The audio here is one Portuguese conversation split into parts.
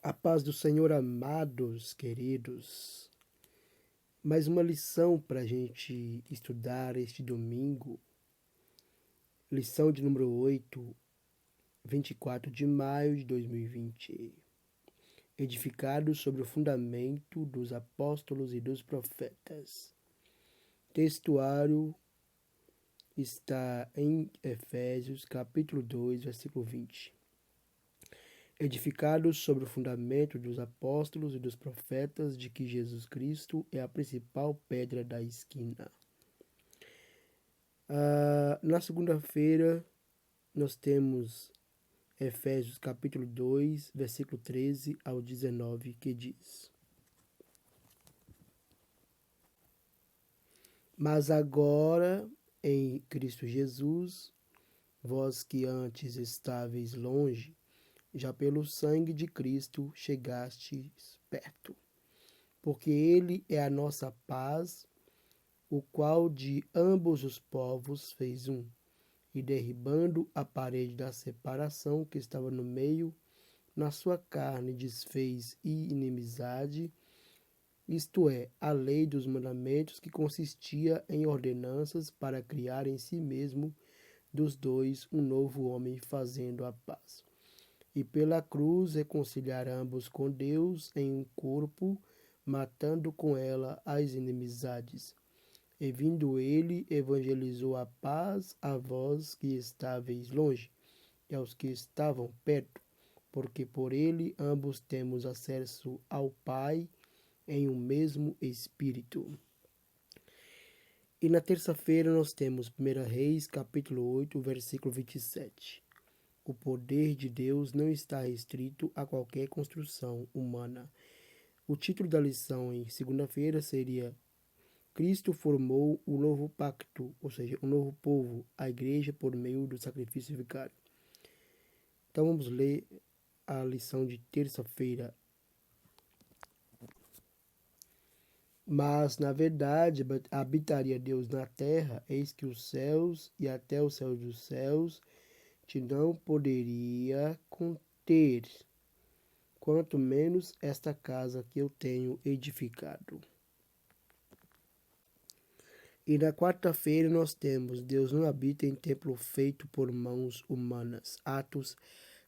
A paz do Senhor, amados, queridos. Mais uma lição para a gente estudar este domingo. Lição de número 8, 24 de maio de 2020. Edificados sobre o fundamento dos apóstolos e dos profetas. Textuário está em Efésios, capítulo 2, versículo 20. Edificados sobre o fundamento dos apóstolos e dos profetas, de que Jesus Cristo é a principal pedra da esquina. Na segunda-feira, nós temos Efésios capítulo 2, versículo 13 ao 19, que diz: Mas agora, em Cristo Jesus, vós que antes estáveis longe, já pelo sangue de Cristo chegastes perto, porque Ele é a nossa paz, o qual de ambos os povos fez um, e derribando a parede da separação que estava no meio, na sua carne desfez inimizade, isto é, a lei dos mandamentos, que consistia em ordenanças para criar em si mesmo dos dois um novo homem, fazendo a paz. E pela cruz reconciliar ambos com Deus em um corpo, matando com ela as inimizades. E vindo ele, evangelizou a paz a vós que estáveis longe, e aos que estavam perto, porque por ele ambos temos acesso ao Pai em um mesmo Espírito. E na terça-feira nós temos 1 Reis, capítulo 8, versículo 27. O poder de Deus não está restrito a qualquer construção humana. O título da lição em segunda-feira seria Cristo formou o novo pacto, ou seja, o novo povo, a igreja, por meio do sacrifício vicário. Então vamos ler a lição de terça-feira. Mas, na verdade, habitaria Deus na terra, eis que os céus e até os céus dos céus te não poderia conter, quanto menos esta casa que eu tenho edificado. E na quarta-feira nós temos Deus não habita em templo feito por mãos humanas. Atos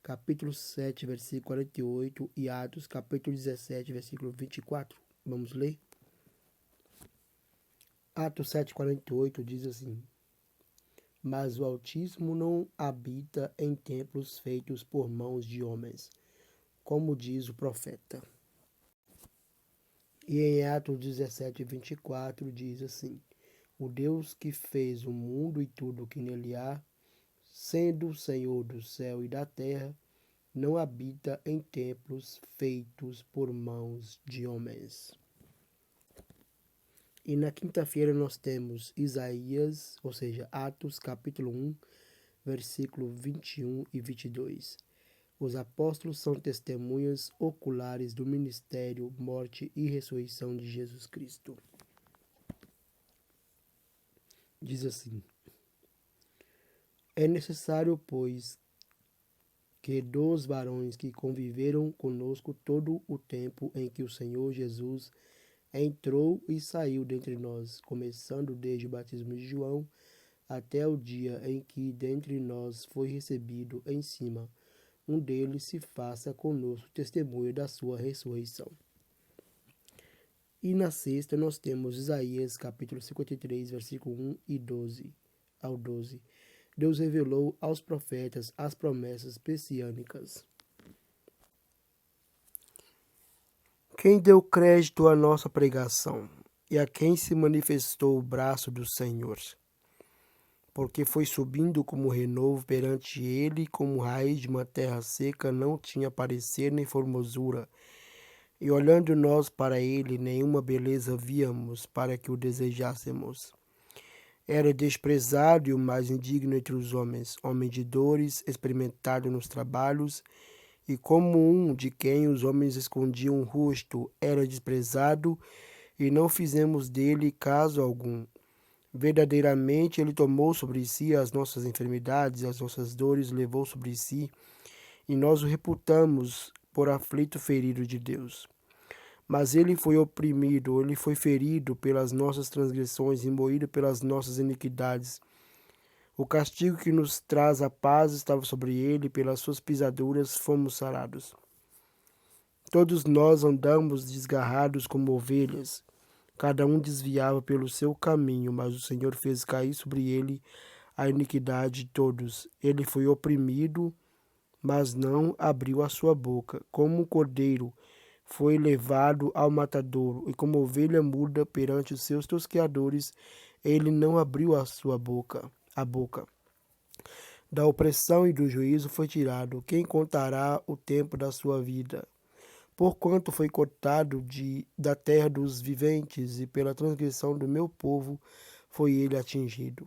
capítulo 7, versículo 48 e Atos capítulo 17, versículo 24. Vamos ler? Atos 7, 48 diz assim: Mas o Altíssimo não habita em templos feitos por mãos de homens, como diz o profeta. E em Atos 17, 24 diz assim: O Deus que fez o mundo e tudo o que nele há, sendo o Senhor do céu e da terra, não habita em templos feitos por mãos de homens. E na quinta-feira nós temos Isaías, ou seja, Atos capítulo 1, versículo 21 e 22. Os apóstolos são testemunhas oculares do ministério, morte e ressurreição de Jesus Cristo. Diz assim: É necessário, pois, que dos varões que conviveram conosco todo o tempo em que o Senhor Jesus entrou e saiu dentre nós, começando desde o batismo de João até o dia em que dentre nós foi recebido em cima, um deles se faça conosco testemunho da sua ressurreição. E na sexta nós temos Isaías capítulo 53, versículo 1 e 12 ao 12. Deus revelou aos profetas as promessas messiânicas. Quem deu crédito à nossa pregação e a quem se manifestou o braço do Senhor? Porque foi subindo como renovo perante ele, como raiz de uma terra seca, não tinha parecer nem formosura. E olhando nós para ele, nenhuma beleza víamos para que o desejássemos. Era desprezado e o mais indigno entre os homens, homem de dores, experimentado nos trabalhos, e como um de quem os homens escondiam o rosto, era desprezado, e não fizemos dele caso algum. Verdadeiramente ele tomou sobre si as nossas enfermidades, as nossas dores levou sobre si, e nós o reputamos por aflito ferido de Deus. Mas ele foi oprimido, ele foi ferido pelas nossas transgressões e moído pelas nossas iniquidades. O castigo que nos traz a paz estava sobre ele, pelas suas pisaduras fomos sarados. Todos nós andamos desgarrados como ovelhas, cada um desviava pelo seu caminho, mas o Senhor fez cair sobre ele a iniquidade de todos. Ele foi oprimido, mas não abriu a sua boca. Como um cordeiro foi levado ao matadouro, e como ovelha muda perante os seus tosqueadores, ele não abriu a sua boca. Da opressão e do juízo foi tirado. Quem contará o tempo da sua vida? Porquanto foi cortado da terra dos viventes, e pela transgressão do meu povo foi ele atingido.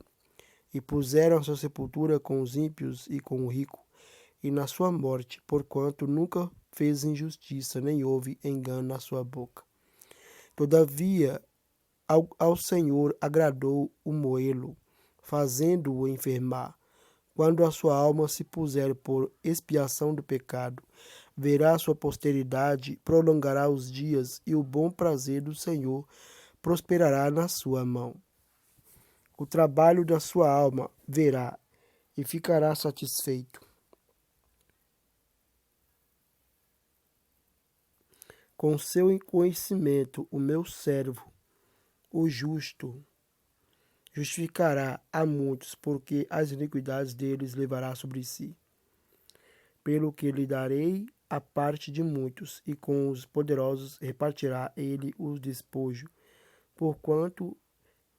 E puseram a sua sepultura com os ímpios e com o rico, e na sua morte, porquanto nunca fez injustiça, nem houve engano na sua boca. Todavia, ao Senhor agradou o moê-lo, fazendo-o enfermar. Quando a sua alma se puser por expiação do pecado, verá sua posteridade, prolongará os dias, e o bom prazer do Senhor prosperará na sua mão. O trabalho da sua alma verá e ficará satisfeito. Com seu conhecimento, o meu servo, o justo, justificará a muitos, porque as iniquidades deles levará sobre si. Pelo que lhe darei a parte de muitos, e com os poderosos repartirá ele os despojos, porquanto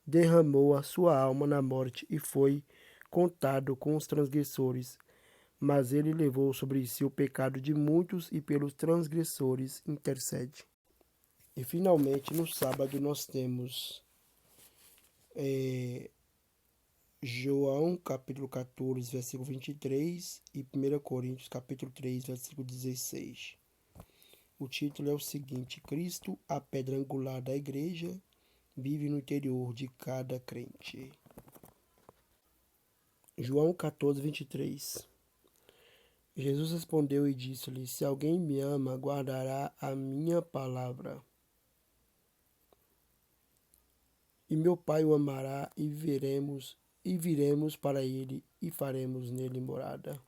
derramou a sua alma na morte e foi contado com os transgressores. Mas ele levou sobre si o pecado de muitos e pelos transgressores intercede. E finalmente, no sábado, nós temos João, capítulo 14, versículo 23 e 1 Coríntios, capítulo 3, versículo 16. O título é o seguinte: Cristo, a pedra angular da igreja, vive no interior de cada crente. João 14, 23. Jesus respondeu e disse-lhe: Se alguém me ama, guardará a minha palavra. E meu Pai o amará, e viremos para ele, e faremos nele morada.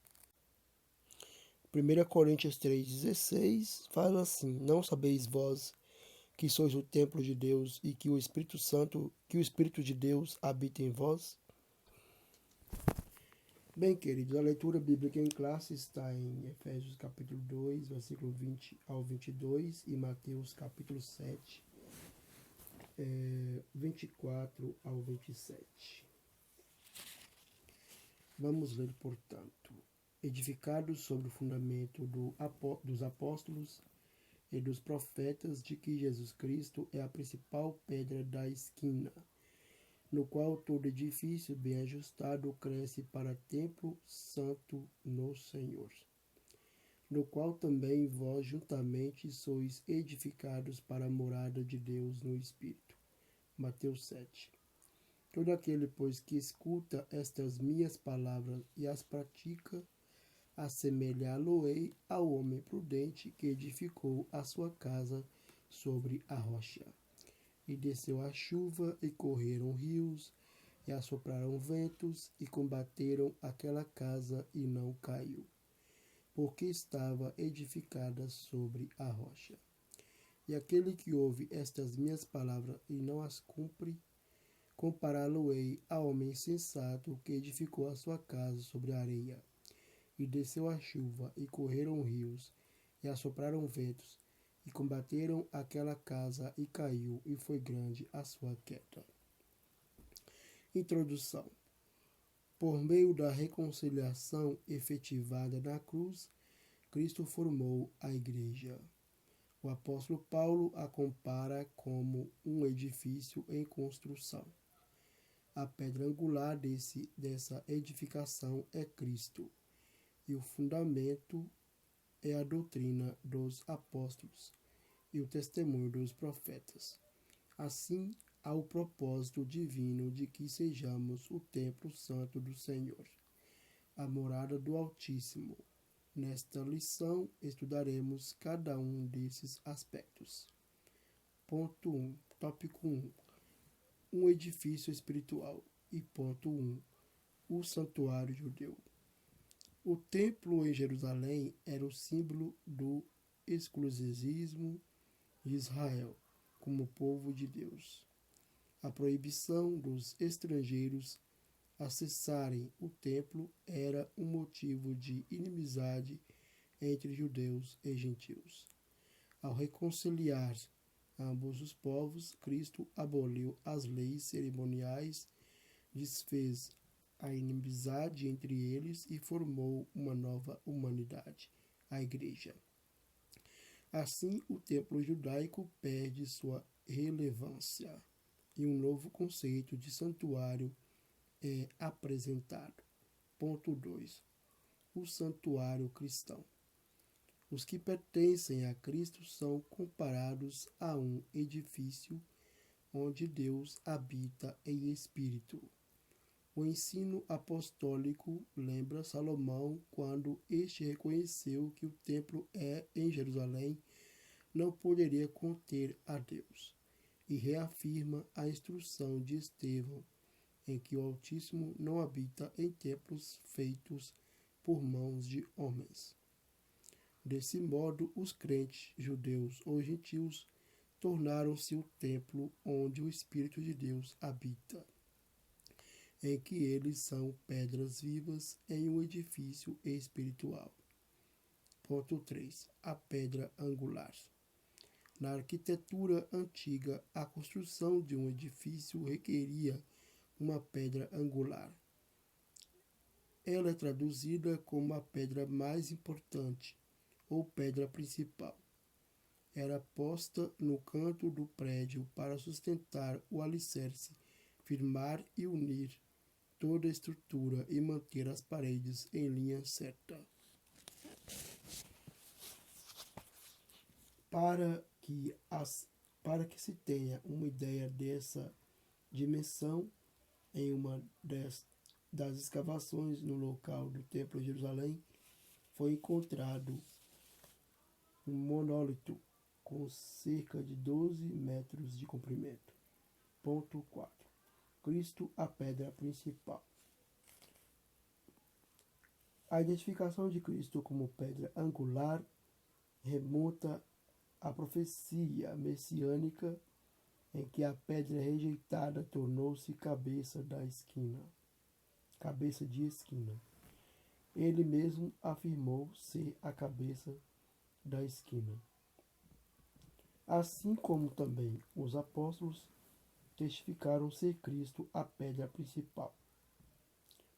1 Coríntios 3,16 fala assim: Não sabeis vós que sois o templo de Deus e que o Espírito de Deus habita em vós? Bem, queridos, a leitura bíblica em classe está em Efésios capítulo 2, versículo 20 ao 22 e Mateus capítulo 7, 24 ao 27. Vamos ler, portanto. Edificados sobre o fundamento dos apóstolos e dos profetas, de que Jesus Cristo é a principal pedra da esquina, no qual todo edifício bem ajustado cresce para templo santo no Senhor, no qual também vós juntamente sois edificados para a morada de Deus no Espírito. Mateus 7. Todo aquele, pois, que escuta estas minhas palavras e as pratica, assemelhá-lo-ei ao homem prudente que edificou a sua casa sobre a rocha. E desceu a chuva, e correram rios, e assopraram ventos, e combateram aquela casa, e não caiu, porque estava edificada sobre a rocha. E aquele que ouve estas minhas palavras e não as cumpre, compará-lo-ei ao homem insensato que edificou a sua casa sobre a areia. E desceu a chuva, e correram rios, e assopraram ventos, e combateram aquela casa, e caiu, e foi grande a sua queda. Introdução. Por meio da reconciliação efetivada na cruz, Cristo formou a igreja. O apóstolo Paulo a compara como um edifício em construção. A pedra angular dessa edificação é Cristo, e o fundamento é a doutrina dos apóstolos e o testemunho dos profetas. Assim, há o propósito divino de que sejamos o templo santo do Senhor, a morada do Altíssimo. Nesta lição, estudaremos cada um desses aspectos. Ponto 1. Tópico 1. Um edifício espiritual. E ponto 1. O santuário judeu. O templo em Jerusalém era o símbolo do exclusivismo de Israel como povo de Deus. A proibição dos estrangeiros acessarem o templo era um motivo de inimizade entre judeus e gentios. Ao reconciliar ambos os povos, Cristo aboliu as leis cerimoniais, desfez a inimizade entre eles e formou uma nova humanidade, a Igreja. Assim, o templo judaico perde sua relevância e um novo conceito de santuário é apresentado. Ponto 2. O santuário cristão. Os que pertencem a Cristo são comparados a um edifício onde Deus habita em espírito. O ensino apostólico lembra Salomão quando este reconheceu que o templo em Jerusalém não poderia conter a Deus, e reafirma a instrução de Estevão em que o Altíssimo não habita em templos feitos por mãos de homens. Desse modo, os crentes, judeus ou gentios, tornaram-se o templo onde o Espírito de Deus habita, em que eles são pedras vivas em um edifício espiritual. Ponto 3. A pedra angular. Na arquitetura antiga, a construção de um edifício requeria uma pedra angular. Ela é traduzida como a pedra mais importante, ou pedra principal. Era posta no canto do prédio para sustentar o alicerce, firmar e unir toda a estrutura e manter as paredes em linha certa. Para que se tenha uma ideia dessa dimensão, em uma das escavações no local do Templo de Jerusalém, foi encontrado um monólito com cerca de 12 metros de comprimento. Ponto 4. Cristo, a pedra principal. A identificação de Cristo como pedra angular remonta à profecia messiânica em que a pedra rejeitada tornou-se cabeça de esquina. Ele mesmo afirmou ser a cabeça da esquina. Assim como também os apóstolos testificaram ser Cristo a pedra principal.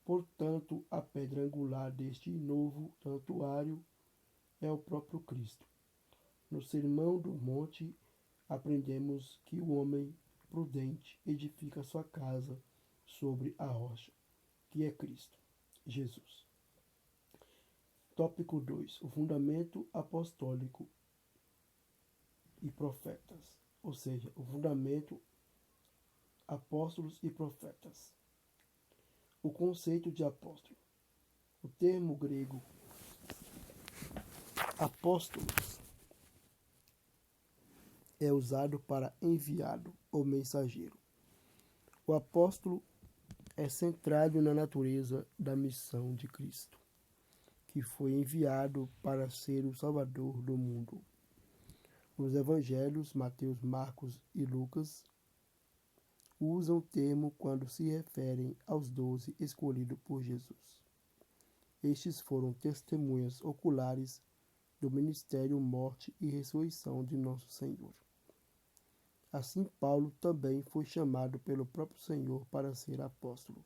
Portanto, a pedra angular deste novo santuário é o próprio Cristo. No Sermão do Monte, aprendemos que o homem prudente edifica sua casa sobre a rocha, que é Cristo, Jesus. Tópico 2. O fundamento apostólico e profetas, ou seja, o fundamento apóstolos e profetas. O conceito de apóstolo. O termo grego apóstolos é usado para enviado ou mensageiro. O apóstolo é centrado na natureza da missão de Cristo, que foi enviado para ser o Salvador do mundo. Os evangelhos, Mateus, Marcos e Lucas, usam o termo quando se referem aos 12 escolhidos por Jesus. Estes foram testemunhas oculares do ministério, morte e ressurreição de nosso Senhor. Assim, Paulo também foi chamado pelo próprio Senhor para ser apóstolo.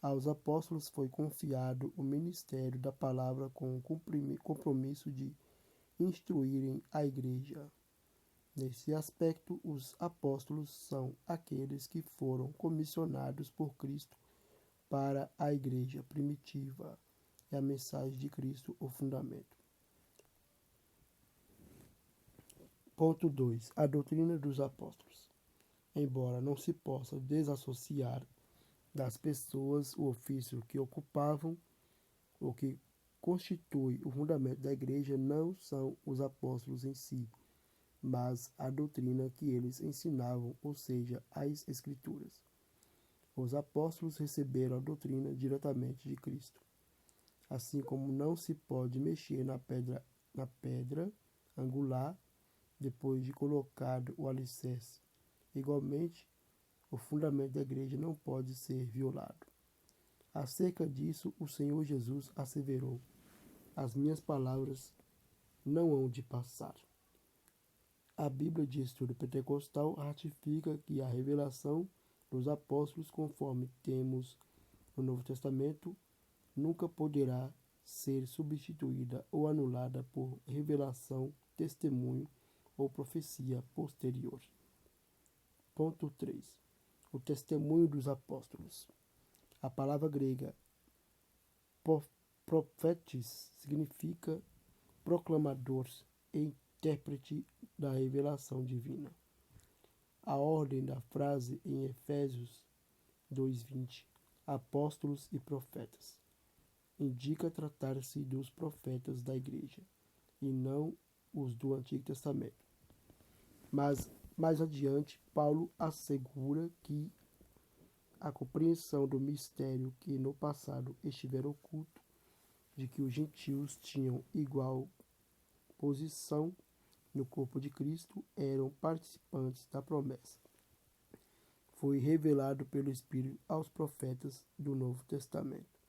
Aos apóstolos foi confiado o ministério da palavra com o compromisso de instruírem a igreja. Nesse aspecto, os apóstolos são aqueles que foram comissionados por Cristo para a igreja primitiva. É a mensagem de Cristo, o fundamento. Ponto 2. A doutrina dos apóstolos. Embora não se possa desassociar das pessoas o ofício que ocupavam ou que constitui o fundamento da igreja não são os apóstolos em si, mas a doutrina que eles ensinavam, ou seja, as Escrituras. Os apóstolos receberam a doutrina diretamente de Cristo. Assim como não se pode mexer na pedra angular depois de colocado o alicerce. Igualmente, o fundamento da igreja não pode ser violado. Acerca disso, o Senhor Jesus asseverou: as minhas palavras não hão de passar. A Bíblia de Estudo Pentecostal ratifica que a revelação dos apóstolos, conforme temos no Novo Testamento, nunca poderá ser substituída ou anulada por revelação, testemunho ou profecia posterior. Ponto 3. O testemunho dos apóstolos. A palavra grega profetes significa proclamador e intérprete da revelação divina. A ordem da frase em Efésios 2:20, apóstolos e profetas, indica tratar-se dos profetas da igreja e não os do Antigo Testamento. Mas mais adiante, Paulo assegura que a compreensão do mistério que no passado estivera oculto, de que os gentios tinham igual posição no corpo de Cristo, eram participantes da promessa. Foi revelado pelo Espírito aos profetas do Novo Testamento.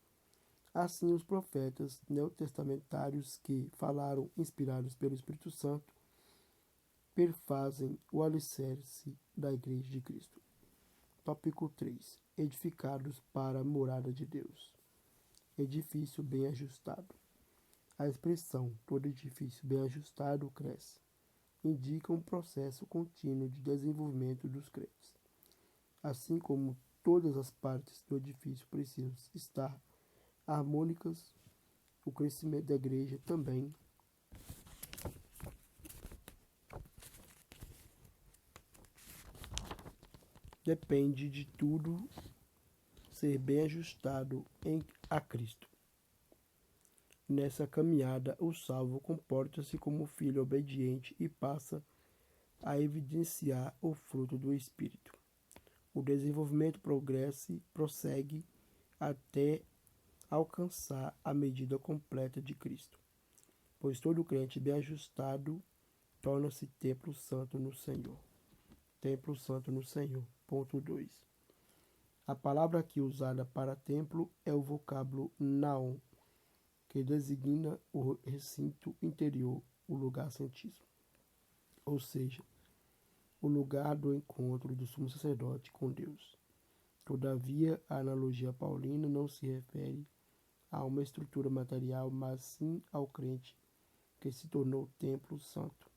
Assim, os profetas neotestamentários que falaram inspirados pelo Espírito Santo perfazem o alicerce da Igreja de Cristo. Tópico 3. Edificados para a morada de Deus. Edifício bem ajustado. A expressão todo edifício bem ajustado cresce indica um processo contínuo de desenvolvimento dos crentes. Assim como todas as partes do edifício precisam estar harmônicas, o crescimento da igreja também depende de tudo ser bem ajustado a Cristo. Nessa caminhada, o salvo comporta-se como filho obediente e passa a evidenciar o fruto do Espírito. O desenvolvimento prossegue até alcançar a medida completa de Cristo, pois todo crente bem ajustado torna-se templo santo no Senhor. Templo santo no Senhor. Ponto 2. A palavra aqui usada para templo é o vocábulo naon, que designa o recinto interior, o lugar santíssimo, ou seja, o lugar do encontro do sumo sacerdote com Deus. Todavia, a analogia paulina não se refere a uma estrutura material, mas sim ao crente que se tornou templo santo.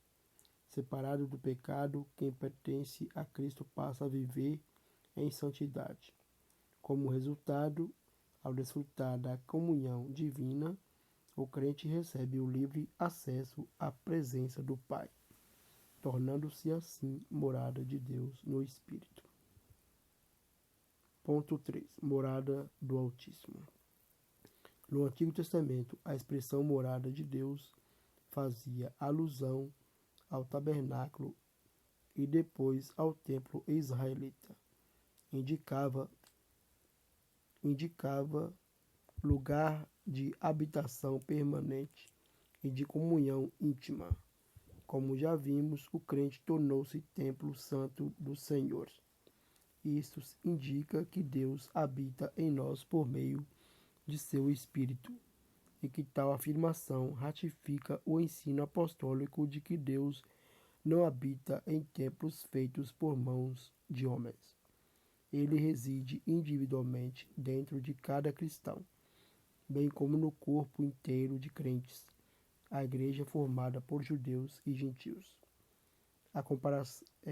Separado do pecado, quem pertence a Cristo passa a viver em santidade. Como resultado, ao desfrutar da comunhão divina, o crente recebe o livre acesso à presença do Pai, tornando-se assim morada de Deus no Espírito. Ponto 3. Morada do Altíssimo. No Antigo Testamento, a expressão morada de Deus fazia alusão ao tabernáculo e depois ao templo israelita. Indicava lugar de habitação permanente e de comunhão íntima. Como já vimos, o crente tornou-se templo santo do Senhor. Isto indica que Deus habita em nós por meio de seu Espírito, e que tal afirmação ratifica o ensino apostólico de que Deus não habita em templos feitos por mãos de homens. Ele reside individualmente dentro de cada cristão, bem como no corpo inteiro de crentes, a igreja formada por judeus e gentios.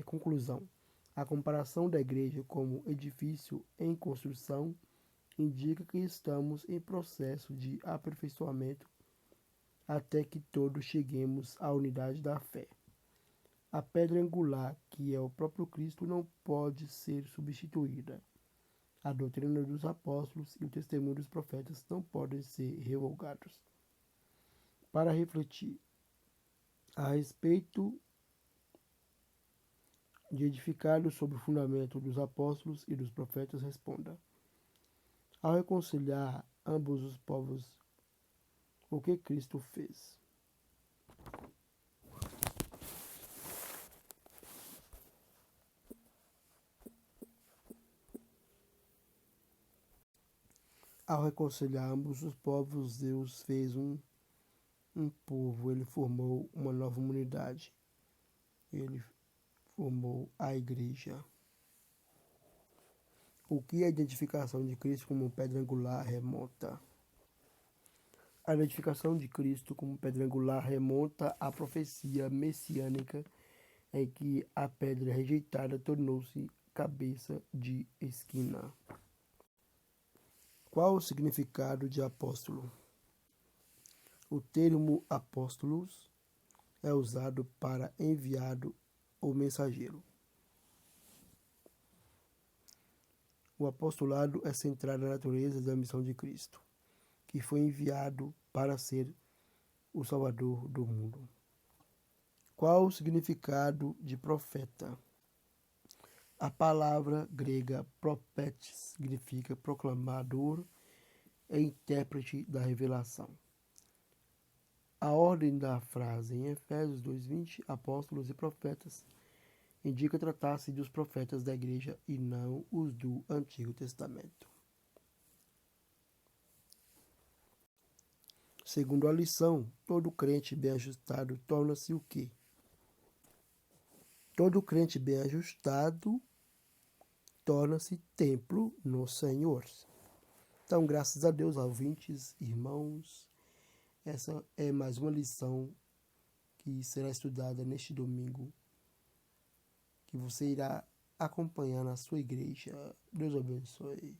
Conclusão. A comparação da igreja como edifício em construção indica que estamos em processo de aperfeiçoamento até que todos cheguemos à unidade da fé. A pedra angular, que é o próprio Cristo, não pode ser substituída. A doutrina dos apóstolos e o testemunho dos profetas não podem ser revogados. Para refletir a respeito de edificado sobre o fundamento dos apóstolos e dos profetas, responda: ao reconciliar ambos os povos, o que Cristo fez? Ao reconciliar ambos os povos, Deus fez um povo, ele formou uma nova humanidade, ele formou a igreja. O que a identificação de Cristo como pedra angular remonta? A identificação de Cristo como pedra angular remonta à profecia messiânica em que a pedra rejeitada tornou-se cabeça de esquina. Qual o significado de apóstolo? O termo apóstolos é usado para enviado ou mensageiro. O apostolado é centrado na natureza da missão de Cristo, que foi enviado para ser o Salvador do mundo. Qual o significado de profeta? A palavra grega profetes significa proclamador e intérprete da revelação. A ordem da frase em Efésios 2:20, apóstolos e profetas, indica tratar-se dos profetas da igreja e não os do Antigo Testamento. Segundo a lição, todo crente bem ajustado torna-se o quê? Todo crente bem ajustado torna-se templo no Senhor. Então, graças a Deus, ouvintes, irmãos, essa é mais uma lição que será estudada neste domingo, que você irá acompanhar na sua igreja. Deus abençoe.